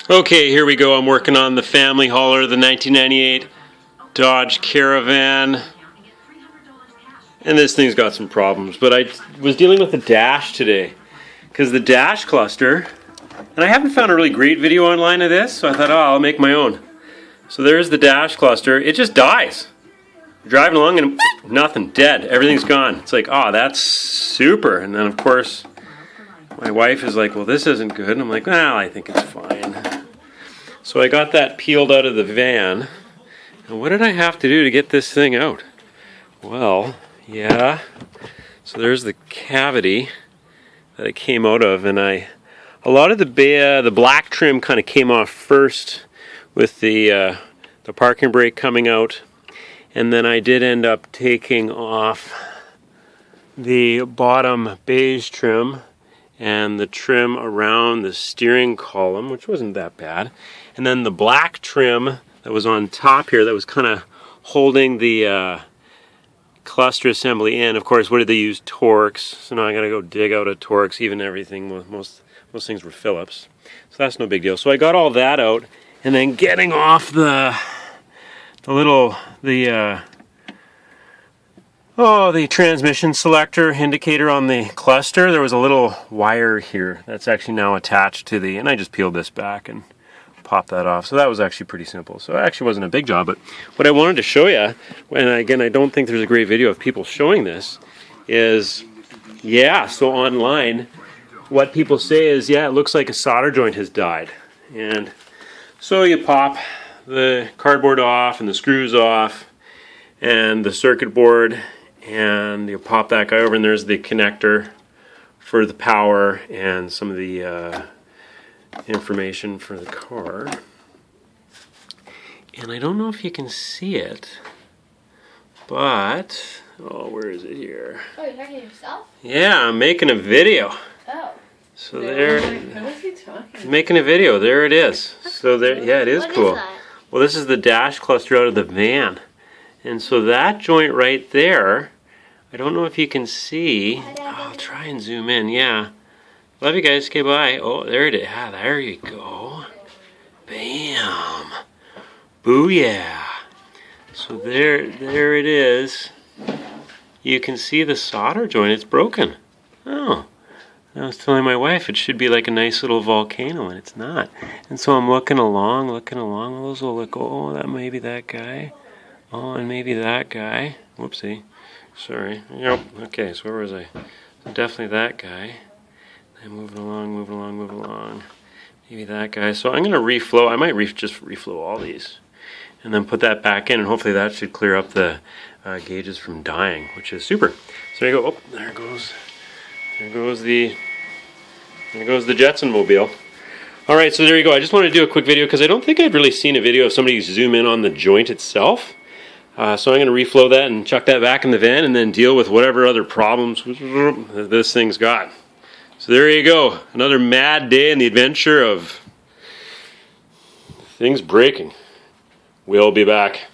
Okay, here we go. I'm working on the family hauler, the 1998 Dodge Caravan. And this thing's got some problems, but I was dealing with the dash today because the dash cluster, and I haven't found a really great video online of this, so I thought, oh, I'll make my own. So there's the dash cluster. It just dies. You're driving along and nothing, dead. Everything's gone. It's like, oh, that's super. And then, of course, my wife is like, well, this isn't good. And I'm like, well, I think it's fine. So I got that peeled out of the van. And what did I have to do to get this thing out? Well, yeah. So there's the cavity that it came out of, and a lot of the black trim kind of came off first with the parking brake coming out, and then I did end up taking off the bottom beige trim and the trim around the steering column, which wasn't that bad, and then the black trim that was on top here that was kind of holding the cluster assembly in. Of course, what did they use? Torx. So now I gotta go dig out a Torx. Even everything, most things were Phillips, so that's no big deal. So I got all that out, and then getting off the transmission selector indicator on the cluster, there was a little wire here that's actually now attached to the, and I just peeled this back and popped that off. So that was actually pretty simple. So it actually wasn't a big job, but what I wanted to show you, and again, I don't think there's a great video of people showing this, is, yeah, so online, what people say is, yeah, it looks like a solder joint has died. And so you pop the cardboard off and the screws off and the circuit board, and you pop that guy over, and there's the connector for the power and some of the information for the car. And I don't know if you can see it, but, oh, where is it here? Oh, you're talking to yourself? Yeah, I'm making a video. Oh. So there, What is he talking? making a video, there it is. So there, yeah, it is What cool. is that? Well, this is the dash cluster out of the van. And so that joint right there, I don't know if you can see. I'll try and zoom in, yeah. Love you guys, okay, bye. Oh, there it is. Ah, there you go. Bam. Booyah. So there it is. You can see the solder joint, it's broken. Oh. I was telling my wife it should be like a nice little volcano, and it's not. And so I'm looking along. Those will look, oh, that maybe that guy. Oh, and maybe that guy. Whoopsie. Sorry. Yep. Okay, so where was I? Definitely that guy. And moving along. Maybe that guy. So I'm going to reflow. I might just reflow all these. And then put that back in, and hopefully that should clear up the gauges from dying, which is super. So there you go. Oh, there goes the Jetson mobile. All right, so there you go. I just wanted to do a quick video because I don't think I'd really seen a video of somebody zoom in on the joint itself. So I'm going to reflow that and chuck that back in the van and then deal with whatever other problems this thing's got. So there you go. Another mad day in the adventure of things breaking. We'll be back.